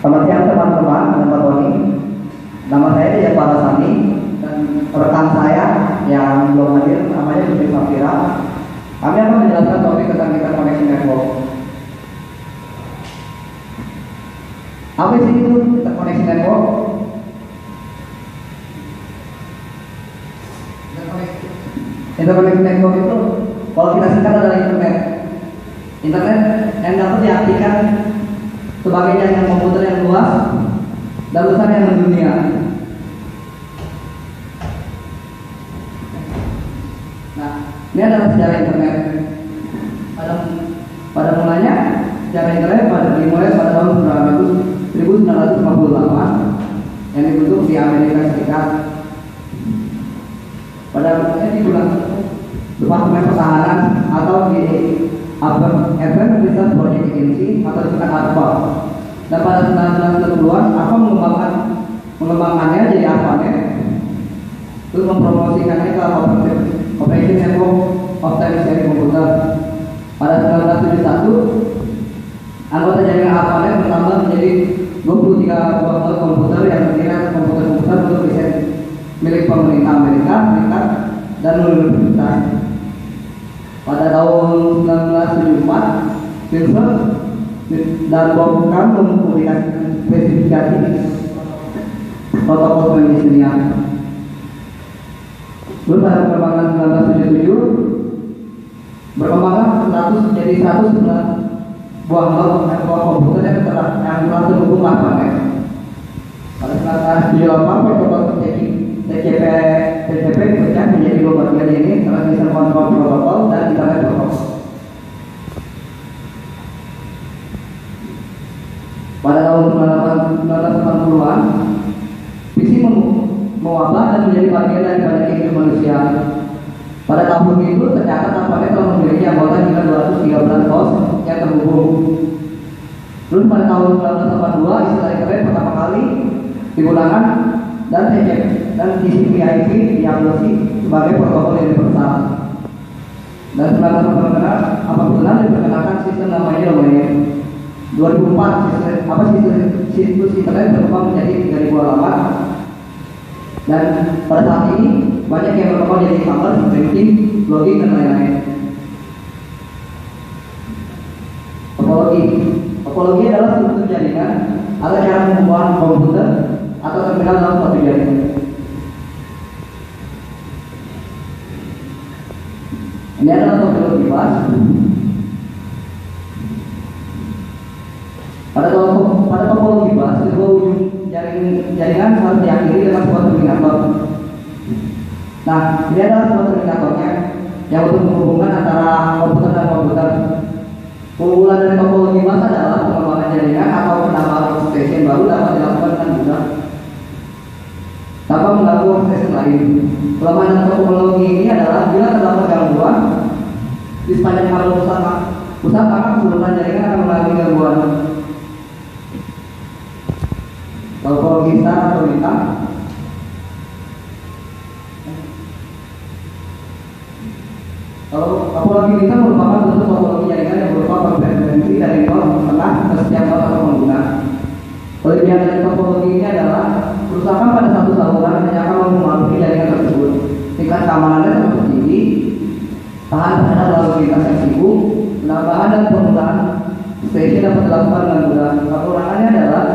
Selamat siang teman-teman, Pak Tony. Nama saya Dede Palasani dan rekan saya yang belum hadir namanya Budi Safira. Kami akan menjelaskan topik tentang interconnection network. Apa sih itu interconnection network? Interconnection network itu kalau kita singkat adalah internet. Internet yang dapat diartikan sebagai jaringan komputer yang luas dan besar yang mendunia. Nah, ini adalah sejarah internet. Pada mulanya sejarah internet dimulai pada tahun 1958 yang dibentuk di Amerika Serikat. Pada mulanya digunakan Departemen Pertahanan atau di Advanced Research Project Agency atau disingkat ARPA. Dan pada 1960-an ARPA mengembangkannya jadi ARPANET, terus mempromosikannya ke Operation Network of Time Series Computer. Pada 1971 anggota jaringan ARPANET bertambah menjadi 23 buah model komputer yang terdiri atas komputer-komputer untuk riset milik pemerintah Amerika Serikat dan universitas. Pada tahun 1974, Silver dan Bob Kahn mempublikasikan spesifikasi protokol penyesuaian. Lalu pada perkembangan 1977, berkembanglah 100 jadi 100 buah komputer yang telah terhubung ARPANET. Pada 1978, protokol TCP pecah menjadi dua bagian, ini Transmission Control Protocol dan Internet Protocol. Pada tahun 1980-an, PC mewabah dan menjadi bagian daripada kehidupan manusia. Pada tahun itu tercatat ARPANET telah memiliki anggota hingga 213 host yang terhubung. Terus pada tahun 1982 istilah internet pertama kali digunakan dan TCP/IP diagnosis sebagai protokol universal. Dan 1980 diperkenalkan sistem namanya domain. 2004 situs internet berkembang menjadi 3.000 halaman. Dan pada saat ini banyak yang berkembang jadi e-commerce, banking, blogging dan lain-lain. Topologi adalah struktur jaringan atau cara pembuatan komputer atau terminal dalam suatu jaringan. Ini adalah topologi bus. Pada topologi bus, kedua ujung jaringan harus diakhiri dengan sebuah terminator. Nah, ini adalah sebuah terminatornya yang untuk menghubungkan antara komputer dan komputer. Keunggulan dari topologi bus adalah pengembangan jaringan atau penambahan workstation baru dapat dilakukan dengan mudah tanpa mengganggu workstation lain. Kelemahan topologi ini adalah bila terdapat gangguan di sepanjang kabel pusat maka keseluruhan jaringan akan mengalami gangguan. Topologi star atau beta. Kalau topologi beta merupakan bentuk topologi jaringan yang berupa frekuensi dari nol tengah ke setiap nol atau pengguna. Kelebihan dari topologi ini adalah kerusakan pada satu saluran hanya akan mempengaruhi jaringan tersebut. Tingkat keamanannya tetap tinggi, tahan terhadap lalu lintas yang sibuk, penambahan dan penggunaan station dapat dilakukan dengan mudah. Kekurangannya adalah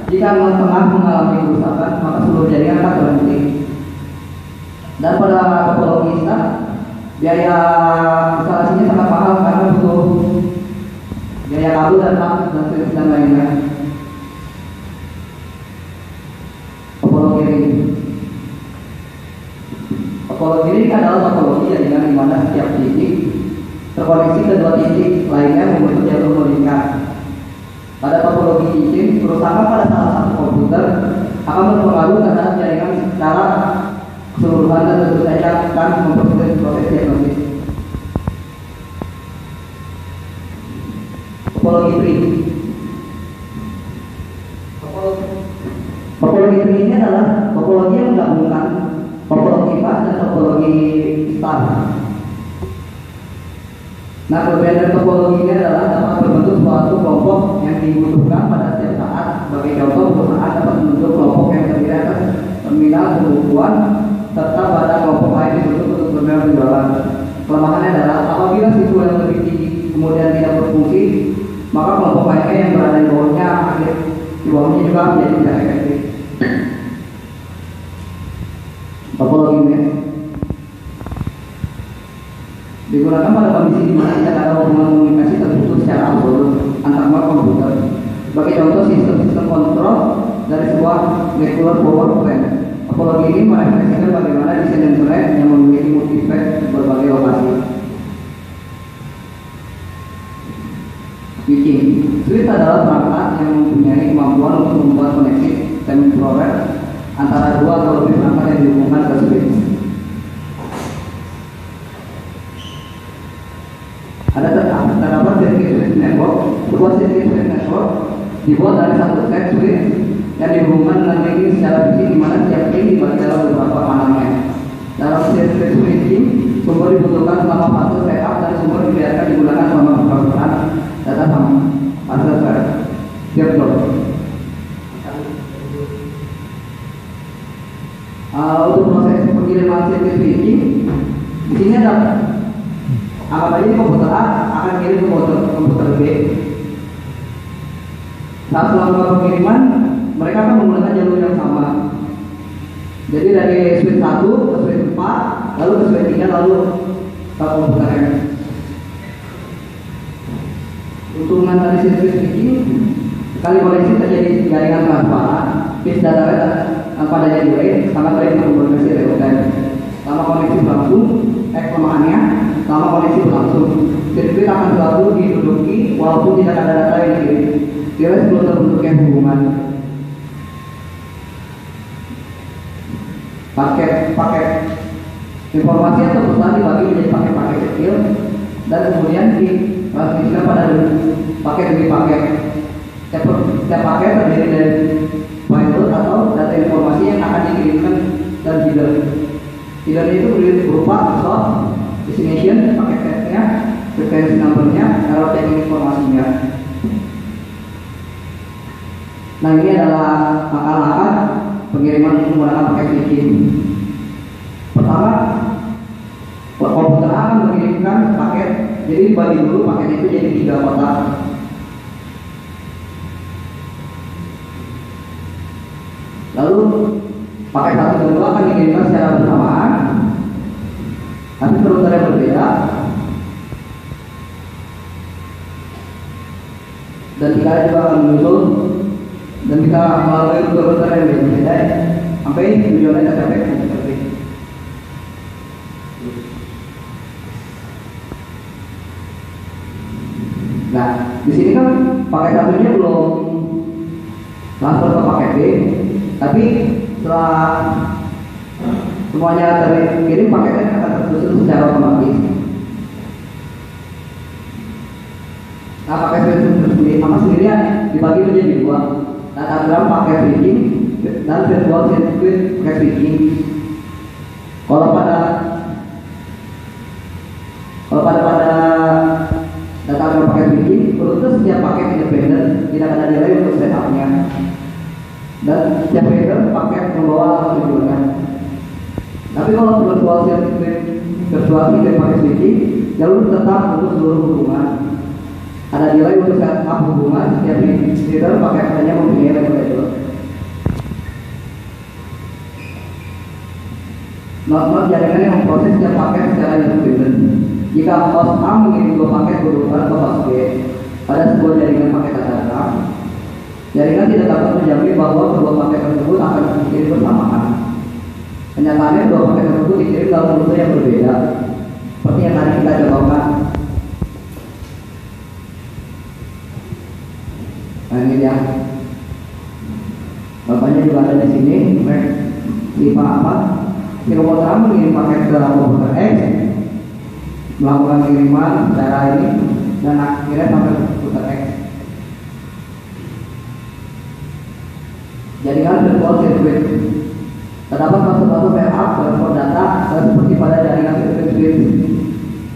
jika nol tengah mengalami kerusakan, maka seluruh jaringan akan berhenti. Dan pada topologi star, biaya instalasinya sangat mahal karena butuh biaya kabel dan hak dan lainnya. Topologi ring adalah topologi jaringan di mana setiap titik terkoneksi ke dua titik lainnya membentuk jalur melingkar. Pada topologi cincin, kerusakan pada salah satu komputer akan berpengaruh terhadap jaringan secara keseluruhan dan tentu saja akan mempersulit proses diagnosis. Topologi tree. Topologi tree ini adalah topologi yang menggabungkan topologi bus dan topologi star. Nah, kelebihan dari topologi ini adalah dapat berbentuk suatu kelompok yang dibutuhkan pada setiap saat. Sebagai contoh, kebutuhan serta pada kelompok lain ditutup untuk bermain penjualan. Kelemahannya adalah apabila situ yang lebih tinggi kemudian tidak berfungsi, maka kelompok lainnya yang berada di bawahnya di bawahnya juga menjadi tidak efektif. Topologinya digunakan pada kondisi di mana tidak ada hubungan komunikasi terputus secara absolut antar komputer. Sebagai contoh sistem kontrol dari sebuah network power plant. Topologi ini merefleksikan bagaimana desain internet yang memiliki multi-thread berbagai lokasi. Switching. Switch adalah perangkat yang mempunyai kemampuan untuk membuat koneksi temporer antara dua atau lebih perangkat yang dihubungkan ke switch. Terdapat dedicated switch network. Sebuah dedicated switch network dibuat dari satu set switch yang dihubungkan dengan link secara fisik, di mana setiap link dibagi dalam beberapa kanalnya. Dalam dedicated switching, sumber dibutuhkan selama fase setup dan sumber dibiarkan digunakan selama pemrosesan data sama fase setup. Untuk proses pengiriman sirkuit switching, di sini ada anggap aja ini komputer A akan kirim ke komputer B. Saat melakukan pengiriman, mereka akan menggunakan jalur yang sama. Jadi dari switch 1 ke switch 4, lalu ke switch 3, lalu ke komputer M. Untungan dari sirkuit switching, sekali koneksi terjadi jaringan transparan, bit data rate tanpa adanya delay, sangat baik untuk komunikasi real time. Selama koneksi berlangsung, kelemahannya, selama koneksi berlangsung, sirkuit akan selalu diduduki walaupun tidak ada data yang dikirim. Kira sebelum terbentuknya hubungan. Paket informasi atau pesan dibagi menjadi paket-paket kecil dan kemudian ditransmisikan pada paket demi paket. Setiap paket terdiri dari bytecode atau data informasi yang akan dikirimkan dan header. Header itu berupa source, destination, paket setnya, frequency numbernya, error checking informasinya. Nah, ini adalah langkah-langkah pengiriman menggunakan paket switching. Pertama, komputer A akan mengirimkan paket, jadi dibagi dulu paket itu jadi 3 kotak. Lalu paket 1 dan 2 akan dikirimkan secara bersamaan, tapi berurutan yang berbeda. Dan 3 juga akan menyusul dan kita melalui urutan yang berbeda sampai tujuannya tercapai. Nah, di sini kan paket satunya belum transfer ke paket B, tapi setelah semuanya terkirim, paketnya akan tersusun secara otomatis. Nah, paket switching sama sendirian dibagi menjadi 2. Datagram paket switching dan virtual circuit paket switching. Kalau pada datagram paket switching, beruntung setiap paket independen, tidak ada delay untuk setupnya. Dan setiap header paket membawa langsung digunakan. Tapi kalau virtual circuit paket switching, jalur tetap untuk seluruh hubungan. Ada delay untuk setup hubungan, setiap header paket hanya mempunyai label. Not jaringan yang memproses setiap paket secara independen. Jika host A mengirim 2 paket berurutan ke host B pada sebuah jaringan paket datagram, jaringan tidak dapat menjamin bahwa kedua paket tersebut akan dikirim bersamaan. Kenyataannya kedua paket tersebut dikirim dalam rute yang berbeda, seperti yang tadi kita contohkan. Nah, ini ya, bapaknya juga ada di sini. Tipe apa? Si komputer A mengirim paket ke komputer X, melakukan kiriman secara ini, dan akhirnya sampai ke komputer X. Jaringan virtual circuit. Terdapat fase-fase backup transfer data seperti pada jaringan circuit switch.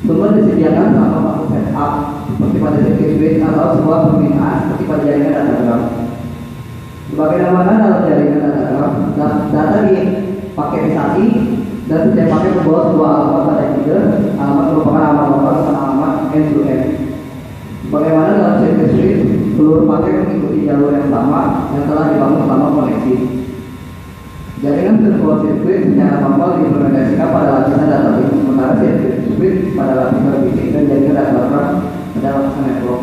Sumber disediakan selama fase setup seperti pada circuit switch atau sebuah permintaan seperti pada jaringan datagram. Sebagaimana dalam jaringan datagram, data paketisasi dan setiap paket membawa sebuah alamat pada header. Alamat merupakan alamat lokal dan alamat end-to-end. Bagaimana dalam circuit switch, seluruh paket mengikuti jalur yang sama yang telah dibangun selama koneksi. Jaringan virtual circuit secara manual diimplementasikan pada lapisan data link, sementara circuit switch pada lapisan fisik dan jaringan data lengkap pada lapisan network.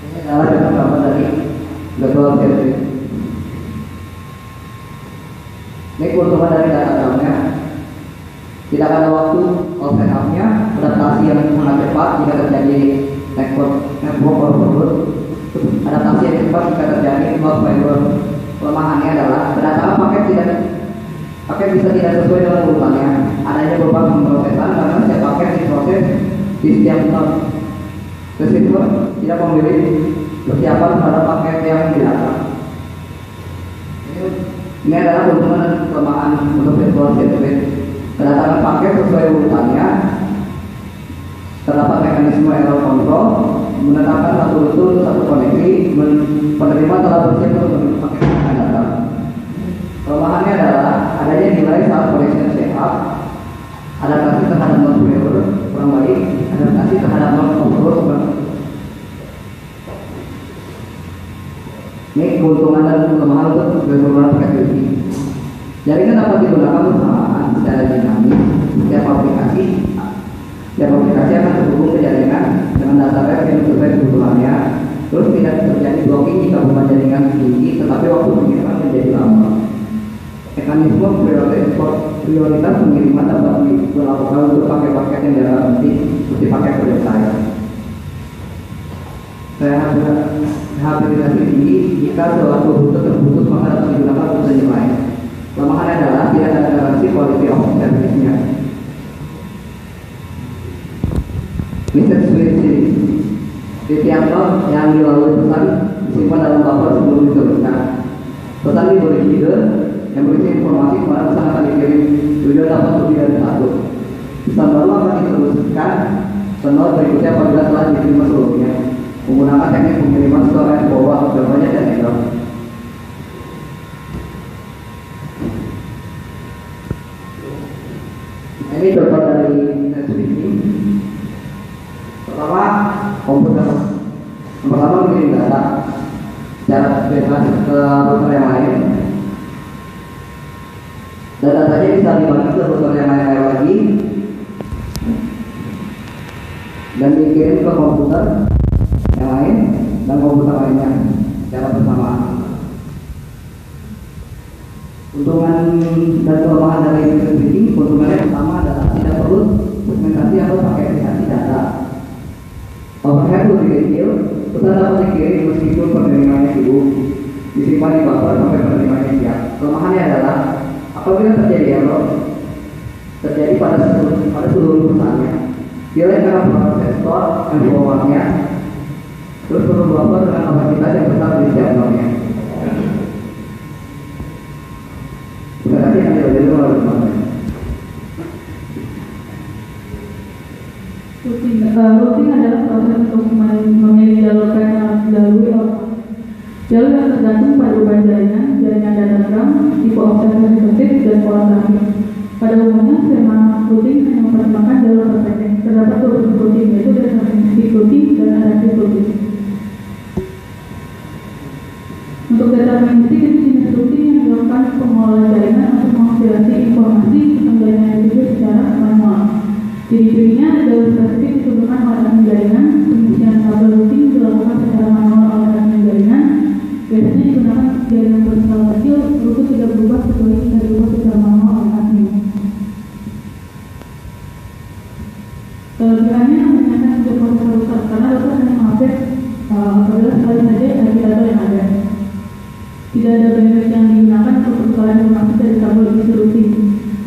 Ini adalah contoh dari virtual circuit. Ini keuntungan dari data dalamnya. Tidak ada waktu setup-nya, adaptasi yang sangat cepat jika terjadi network overload. Adaptasi yang cepat jika terjadi load failure. Kelemahannya adalah kedatangan paket bisa tidak sesuai dengan urutannya. Adanya beban pemrosesan karena setiap paket diproses di setiap node. Receiver tidak memiliki persiapan terhadap paket yang datang. Ini adalah keuntungan dan kelemahan untuk virtual circuit. Kedatangan paket sesuai urutannya, terdapat mekanisme error control, menetapkan satu rute satu koneksi, penerima telah bersiap untuk menerima paket yang akan datang. Kelemahannya adalah adanya delay saat connection setup, adaptasi terhadap node failure kurang baik, adaptasi terhadap node overload kurang baik. Ini keuntungan dan kelemahan untuk virtual packet. Jaringan dapat digunakan bersamaan secara dinamis. Setiap aplikasi akan terhubung ke jaringan dengan data rate yang sesuai kebutuhannya. Terus tidak terjadi blocking jika beban jaringan tinggi, tetapi waktu pengiriman menjadi lama. Mekanisme prioritas pengiriman dapat dilakukan untuk paket-paket yang dianggap penting, seperti paket selesai. Rehabilitasi tinggi jika suatu rute terputus maka dapat digunakan rute yang lain. Kelemahan adalah tidak ada garansi quality of service-nya. Message switching. Di tiap node yang dilalui pesan disimpan dalam buffer sebelum diteruskan. Pesan diberi header yang berisi informasi kepada pesan akan dikirim. Tujuan dapat lebih dari satu. Pesan baru akan diteruskan ke node berikutnya apabila telah diterima sebelumnya. Menggunakan teknik pengiriman store and forward, contohnya Telegram. Ini contoh dari message switching. Pertama, komputer. Yang pertama mengirim data secara bebas ke router yang lain. Dan datanya bisa dibagi ke router yang lain lagi dan dikirim ke komputer yang lain dan komputer lainnya secara bersamaan. Keuntungan dan kelemahan dari message switching, keuntungannya pertama adalah tidak perlu segmentasi atau paketisasi data. Overhead lebih kecil, pesan dapat dikirim meskipun penerimanya sibuk, disimpan di buffer sampai penerimanya siap. Kelemahannya adalah apabila terjadi error terjadi pada seluruh pesannya, delay karena proses store and forwardnya, terus perlu buffer dengan kapasitas yang besar di setiap node-nya. Terima kasih yang dihadirkan oleh teman-teman. Routing adalah proses untuk memilih jalur yang dilalui output. Jalur yang tergantung pada beban jaringan data RAM, tipe offset sensitif, dan pola trafik. Pada umumnya, skema routing hanya mempertimbangkan jalur terpendek. Terdapat dua bentuk routing, yaitu deterministic routing dan adaptive routing. Untuk deterministic itu jenis routing yang dilakukan pengelola jaringan untuk menghasilkan informasi tentang jaringan yang dibuat secara manual. Ciri-cirinya jalur spesifik ditentukan oleh admin jaringan, pengisian tabel routing dilakukan secara manual oleh admin jaringan. Biasanya digunakan jaringan berskala kecil, rute tidak berubah kecuali jika diubah secara manual oleh admin. Kelebihannya menyenangkan untuk proses router karena router hanya mengupdate apabila sekali saja IP data yang ada. Tidak ada benefit yang digunakan untuk pertukaran informasi dari tabel isi routing.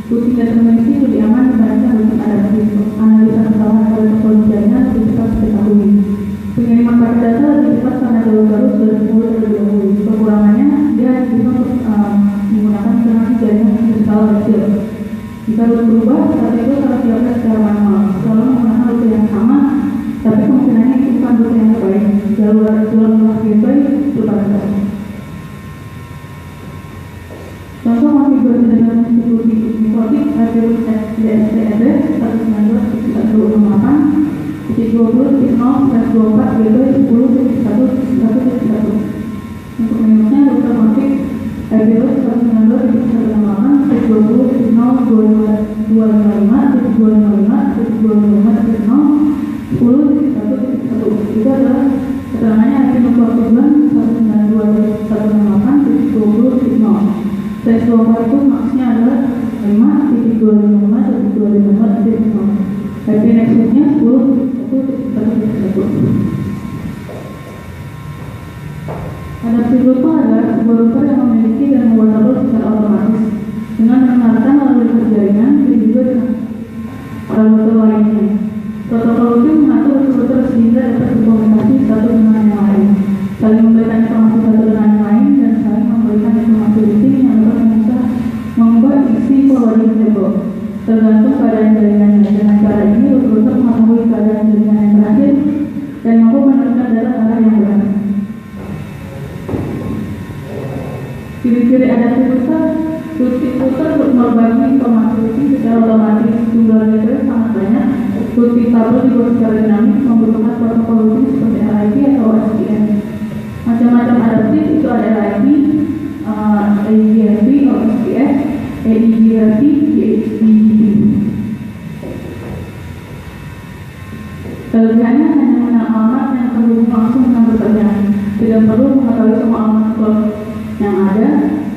Routing deterministik lebih aman dibandingkan routing adaptif. Analisa kesalahan pada topologi jaringan lebih cepat diketahui. Pengiriman paket data lebih cepat karena jalur baru sudah dimulai terlebih dahulu. Kekurangannya, dia bisa menggunakan informasi jaringan yang berskala kecil. Jika rute berubah, saat itu harus dilakukan secara manual. Selalu menggunakan rute yang sama, tapi kemungkinannya itu bukan rute yang terbaik. Jalur luas gateway itu pada 10/24 10.1.1.1. Untuk minusnya Dr. Motif Epilog 192.1.255.255.255.10.1.1. Itu adalah keterangannya hasil nomor korban 192.168.20.0. Tes 24 itu maksudnya adalah 5.255.255.0. Happy nexusnya 10.1.1.1. Adaptif router adalah sebuah router yang memiliki dan membuat tabel secara otomatis dengan mengenalkan lalu lintas jaringan dan juga dengan router lainnya. Protokol itu mengatur router sehingga dapat berkomunikasi satu dengan yang lain, saling memberikan informasi satu dengan yang lain, dan saling memberikan informasi routing yang dapat membuat isi forwarding table tergantung keadaan jaringannya. Dengan cara ini, router mengetahui keadaan jaringan yang terakhir dan mampu menemukan data arah yang benar. Ciri-ciri adaptif router berbagi informasi routing secara otomatis. Jumlah router sangat banyak. Routing tabel dibuat secara dinamis, membutuhkan protokol routing seperti RIP atau OSPF. Macam-macam adaptif itu ada RIP, AIGRP, OSPF, AIGRP, DHCP. Kelebihannya hanya mengenal alamat yang terhubung langsung dengan pekerjaan. Tidak perlu mengetahui semua alamat cloud yang ada.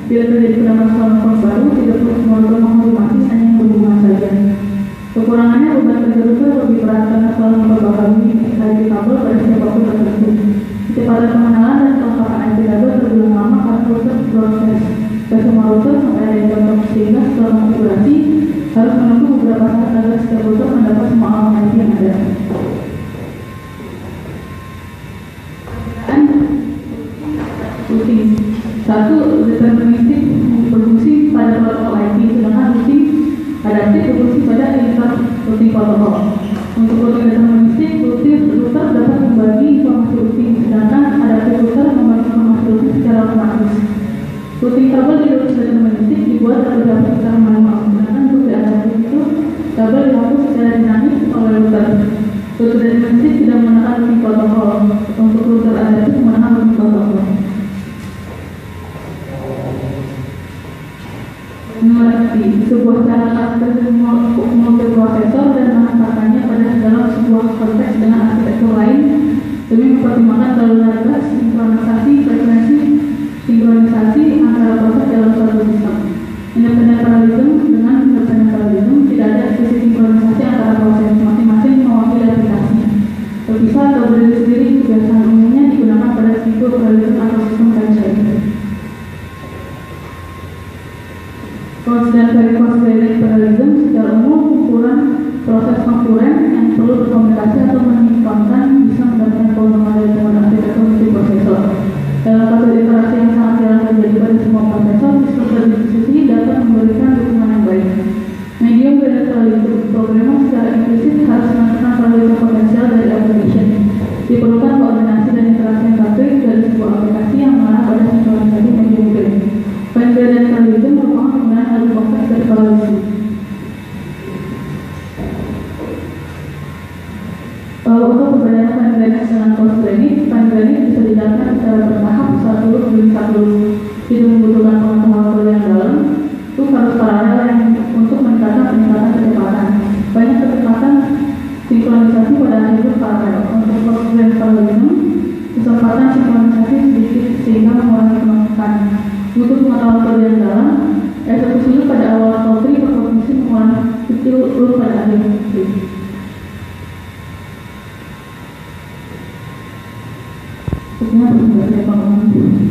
Bila terjadi penambahan cloud baru, tidak perlu semua menghormati, hanya yang berhubungan saja. Kekurangannya, beban kerja router lebih berat karena selalu memperbarui IP kabel pada setiap waktu tertentu. Kecepatan pengenalan dan kelengkapan IP kabel terbilang lama karena router proses ke semua router sampai ada yang contoh, sehingga setelah konfigurasi harus menunggu beberapa saat agar setiap router mendapat semua alamat IP yang ada. Routing. Satu, deterministik berfungsi pada protokol IP, sedangkan routing adaptif berfungsi pada inter routing protokol. Untuk routing deterministik, router dapat membagi informasi routing, sedangkan adaptif router membagi informasi routing secara otomatis. Routing tabel di routing deterministik dibuat atau dihapus secara manual, sedangkan untuk di adaptif itu tabel dihapus secara dinamis oleh router. Router deterministik tidak menggunakan routing protokol. Untuk router adaptif menggunakan routing protokol. Mengerti sebuah cara karakter multiprosesor dan menempatkannya pada dalam sebuah konteks dengan arsitektur lain demi mempertimbangkan laluritas, sinkronisasi, frekuensi, sinkronisasi antara proses dalam suatu sistem. Independent parallelism. Dengan independent parallelism tidak ada sisi sinkronisasi antara proses, masing-masing mewakili aplikasi. Terpisah atau berdiri sendiri, kebiasaan umumnya digunakan pada tipe parallelism atau sistem time-sharing. Dan dari constraint parallelism secara umum ukuran proses konkuren yang perlu berkomunikasi atau menyinkronkan bisa mendapatkan keuntungan dari penggunaan arsitektur multiprosesor. Dalam satu interaksi yang sangat jarang terjadi pada semua prosesor, sistem berdiskusi dapat memberikan dukungan yang baik. Medium dari parallelism programmer secara implisit harus menentukan parallelism potensial dari application. Diperlukan koordinasi dan interaksi yang baik dari sebuah aplikasi yang mengarah pada sinkronisasi medium grade. Fine-grained dan parallelism merupakan penggunaan alur kompleks dari parallelism. Untuk perbedaan fine-grained dengan fine-grained bisa dijalankan secara bertahap satu demi satu. Tidak membutuhkan pengetahuan yang dalam. Itu harus paralel untuk meningkatkan kecepatan. Banyak kecepatan sinkronisasi pada akhirnya paralel. Untuk fine-grained parallelism, kecepatan sinkronisasi sedikit sehingga mengurangi kemacetan. Butuh pengetahuan yang dalam. Eksekusi pada awal kode berfungsi mengurangi kecil pada akhir kode. Sebenarnya tidak ada pengalaman.